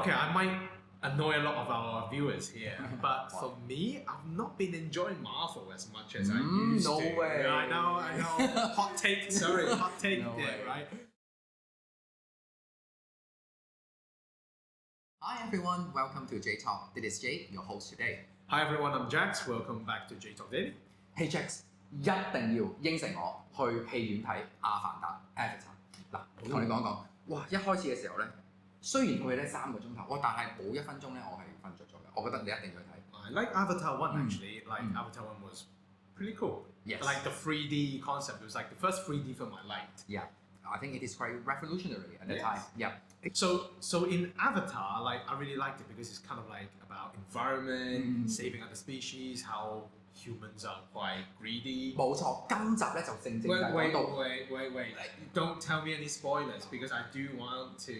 Okay, I might annoy a lot of our viewers here, but for me, I've not been enjoying Marvel as much as I used no to. way. I know. Hot take, sorry, hot take No there, way. right? Hi everyone, welcome to J Talk. This is Jay, your host today. Hi everyone, I'm Jax. Welcome back to J Talk Daily. Hey Jax，一定要應承我去戲院睇《阿凡達》Avatar。嗱，我同你講講，哇！一開始嘅時候咧，雖然佢咧3個鐘頭，但係冇1分鐘咧，我係瞓着咗嘅。我覺得你一定要睇。I like Avatar 1 actually. Avatar 1 was pretty cool. Yes. Like the 3D concept. It was like the first 3D film I liked. Yeah, I think it is quite revolutionary at the Yes. time. Yeah. So in Avatar, like I really liked it because it's kind of like about environment, saving other species, how humans are quite greedy. 冇錯，今集咧就正正就係 Wait, 講到 wait. Don't tell me any spoilers because I do want to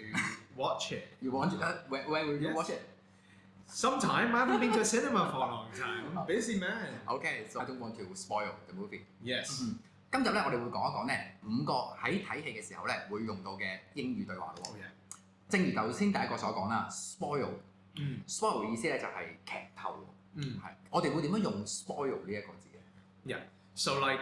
watch it. You want when will you Yes. watch it? Sometime. I haven't been to a cinema for a long time. I'm a busy man. Okay, so I don't want to spoil the movie. Yes. 今日咧，我哋會講一講咧5個喺睇戲嘅時候咧會用到嘅英語對話咯。Oh yeah. 正如頭先第一個所講啦 ，spoil。spoil 嗯。嘅意思咧就係劇透。嗯。係，我哋會點樣用 spoil 呢一個字嘅？ Yeah. So like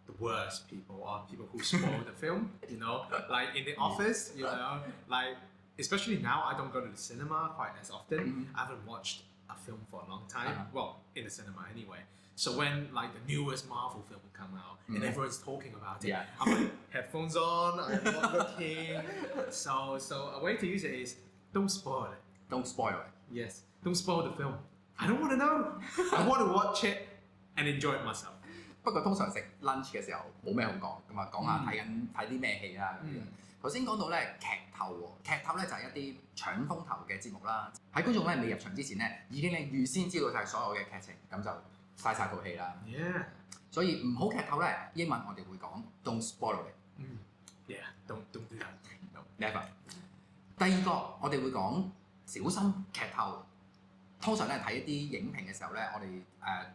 the worst people are people who spoil the film. You know, like in the office. You know, like especially now I don't go to the cinema quite as often. I haven't watched a film for a long time. Well, in the cinema anyway. So when like the newest Marvel film will come out and everyone's talking about it, Yeah. I'm like headphones on, I'm not looking. So a way to use it is don't spoil it. Don't spoil it. Yes, don't spoil the film. I don't want to know. I want to watch it and enjoy it myself. 不過通常食 lunch 嘅時候冇咩好講，咁啊講下睇啲咩戲啦咁樣。頭先講到咧劇透喎，劇透咧就係一啲搶風頭嘅節目啦。喺觀眾咧未入場之前咧，已經咧預先知道晒所有嘅劇情，咁就嘥晒套戲啦。Yeah. 所以唔好劇透咧，英文我哋會講 don't spoil it。Yeah, don't do that. No. Never。第二個我哋會講小心劇透。通常咧睇一啲影評嘅時候咧，我哋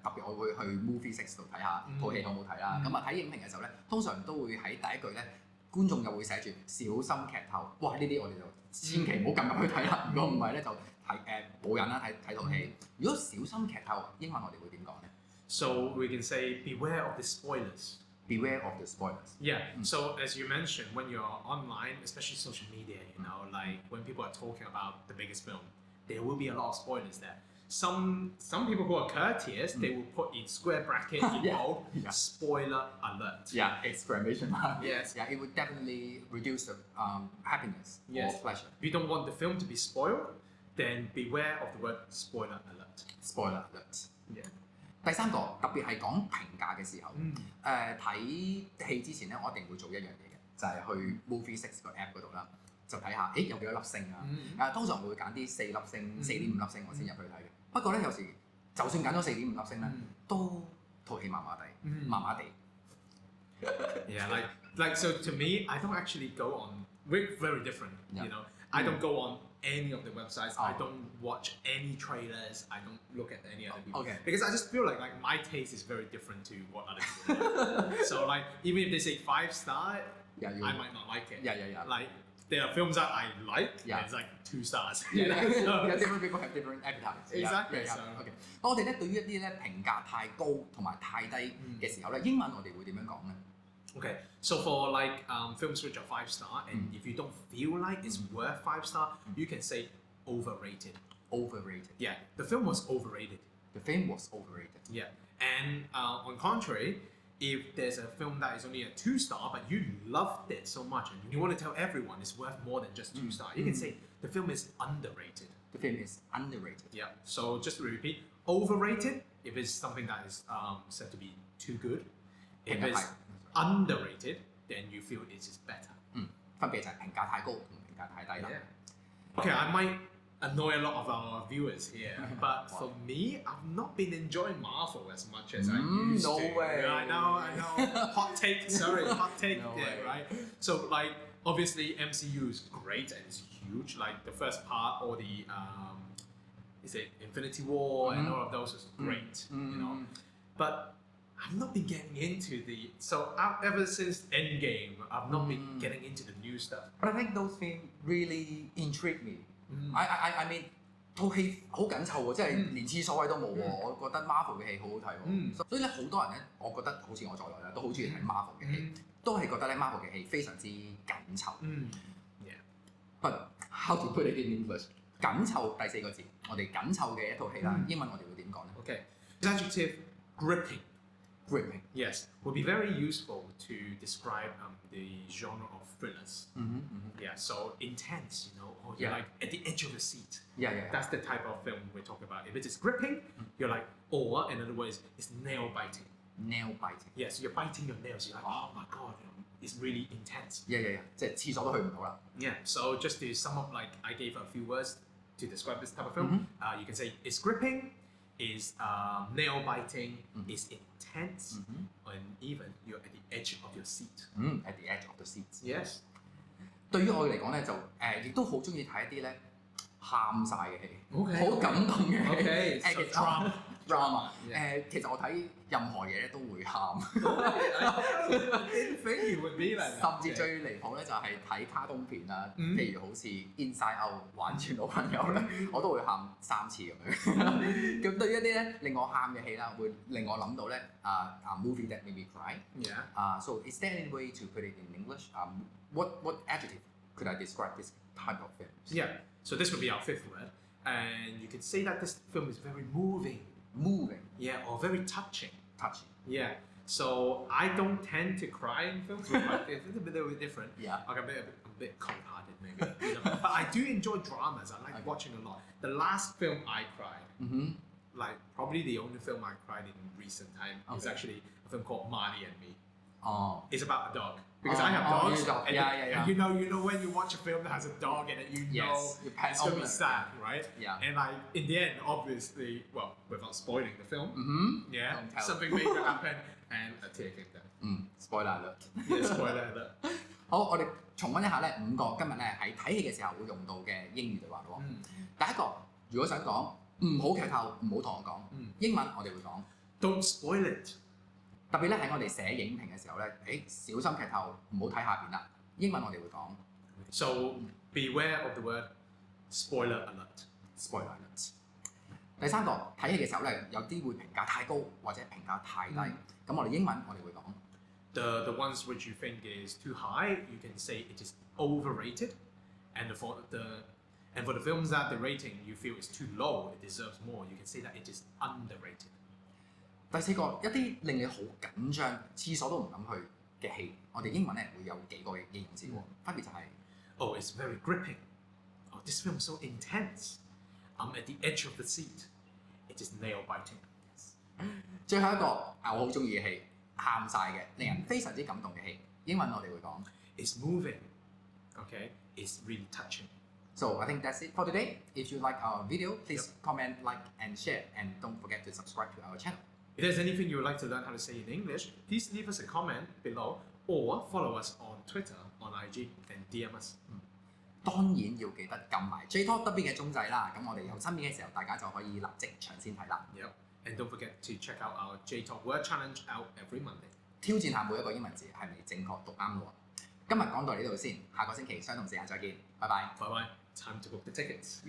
特別我會去 Movie 6度睇下套戲好唔好睇啦。咁啊睇影評嘅時候咧，通常都會喺第一句咧，觀眾就會寫住小心劇透。哇！呢啲我哋就千祈唔好撳入去睇啦。如果唔係咧，就睇冇癮啦睇套戲。如果小心劇透，英文我哋會點講咧 So we can say beware of the spoilers.？Beware of the spoilers. Yeah. So as you mentioned, when you're online, especially social media, you know, like when people are talking about the biggest film, there will be a lot of spoilers there. Some people who are courteous, they will put in square bracket in bold, spoiler alert. Yeah, exclamation mark. Yes. Yeah, it would definitely reduce the happiness or pleasure. If you don't want the film to be spoiled, then beware of the word spoiler alert. Spoiler alert. Yeah. 第三個特別係講評價嘅時候，睇戲之前咧，我一定會做一樣嘢嘅，就係去 Movie 6個 app 嗰度啦，就睇下，有幾多粒星啊？通常會揀啲4粒星、4.5粒星我先入去睇嘅。不過咧，有時就算揀咗4.5粒星咧，都套戲麻麻地。Yeah, like so to me, I don't actually go on. We're very different, you know. I don't go on any of the websites. I don't watch any trailers. I don't look at any other people. Okay. Because I just feel like my taste is very different to what other people like. So like even if they say 5-star, I might not like it. Yeah. Like there are films that I like, and it's like 2 stars. You know? Yeah, different people have different appetites. Exactly. Okay. 我哋咧對於一啲咧評價太高同埋太低嘅時候咧，英文我哋會點樣講咧？ Okay, so for like films which are 5-star, and if you don't feel like it's worth 5-star, you can say overrated. Overrated. Yeah, the film was overrated. The film was overrated. Yeah, and on contrary, if there's a film that is only a 2-star, but you loved it so much and you want to tell everyone it's worth more than just 2-star, you can say the film is underrated. The film is underrated. Yeah, so just to repeat, overrated if it's something that is said to be too good. If it's underrated, then you feel it is better. 分別就係評價太高同評價太低啦。Okay, I might annoy a lot of our viewers here, but for me, I've not been enjoying Marvel as much as I used no to. way. I know. Hot take, sorry, hot take No there, way. right? So like, obviously MCU is great and it's huge. Like the first part, or the is it Infinity War and all of those was great, you know. But I've not been getting into ever since Endgame, I've not been getting into the new stuff. But I think those films really intrigue me. I mean 套戲好緊湊喎，即係連廁所位都冇喎。我覺得 Marvel 嘅戲好好睇喎。所以咧好多人咧，我覺得好似我在內啦，都好中意睇 Marvel 嘅戲，都係覺得咧 Marvel 嘅戲非常之緊湊。But how to put it in English？ 緊湊第4個字，我哋緊湊嘅一套戲啦，英文我哋會點講咧 ？Okay，the adjective gripping. Gripping. Yes, would be very useful to describe the genre of thrillers. Yeah, so intense, or you're like at the edge of the seat. Yeah. That's the type of film we're talking about. If it is gripping, you're like, or in other words, it's nail biting. Nail biting. Yes, you're biting your nails. You're like, oh my god, it's really intense. Yeah. 即係廁所都去唔到啦。Yeah. So just to sum up, like I gave a few words to describe this type of film. You can say it's gripping, is nail biting, is intense, and even you're at the edge of your seat. At the edge of the seat. Yes. 對於我嚟講咧，就亦都好中意睇一啲咧喊晒嘅戲， Okay. 好感動嘅戲。 Okay. So drama. drama. 其實我睇任何嘢咧都會喊。I didn't think you would be like that. 甚至最離譜咧就係睇卡通片啦，譬如好似 Inside Out 玩轉老朋友咧，我都會喊3次咁樣。咁對於一啲咧令我喊嘅戲啦，會令我諗到咧movie that made me cry. Yeah. So is there any way to put it in English? What adjective could I describe this type of film? Yeah. So this would be our 5th word, and you can say that this film is very moving. Moving. Yeah, or very touching. Touching. Yeah. So I don't tend to cry in films. It's a bit different. Yeah. Like a bit cold-hearted maybe. But I do enjoy dramas. I like watching a lot. The last film I cried, like probably the only film I cried in recent time, is actually a film called Marley and Me. Oh. It's about a dog. Because I have dogs. Dog. And Yeah. you know when you watch a film that has a dog in it, Yes. it's gonna be sad, right? Yeah. And like in the end, obviously, well, without spoiling the film, yeah, Don't tell. something major happened and a tear came down. Spoiler alert. Yeah, spoiler alert. 好，我哋重溫一下咧5個今日咧喺睇戲嘅時候會用到嘅英語對話咯。第一個，如果想講唔好劇透，唔好同我講。英文我哋會講 Don't spoil it. 特別咧喺我哋寫影評嘅時候咧，小心劇透，唔好睇下邊啦。英文我哋會講 So beware of the word spoiler alert. spoiler alert。第三個睇戲嘅時候咧，有啲會評價太高或者評價太低，咁我哋英文我哋會講 The ones which you think is too high, you can say it is overrated, and for the films that the rating you feel is too low, it deserves more, you can say that it is underrated. 第四個一啲令你好緊張、廁所都唔敢去嘅戲，我哋英文咧會有幾個嘅形容詞喎，分別就係 Oh, it's very gripping. Oh, this film is so intense. I'm at the edge of the seat. It is nail biting. 最後一個我好中意嘅戲，喊晒嘅，令人非常之感動嘅戲，英文我哋會講 It's moving. Okay? It's really touching. So I think that's it for today. If you like our video, please comment, like, and share, and don't forget to subscribe to our channel. If there's anything you would like to learn how to say in English, please leave us a comment below or follow us on Twitter, on IG, and DM us. 當然要記得撳埋最 top 側邊嘅鐘仔啦，咁我哋有新片嘅時候，大家就可以立即搶先睇啦。Yep. And don't forget to check out our J-Talk Word Challenge out every Monday. 挑戰下每一個英文字係咪正確讀啱喎。今日講到呢度先，下個星期相同時間再見，拜拜。Bye-bye. Time to book the tickets.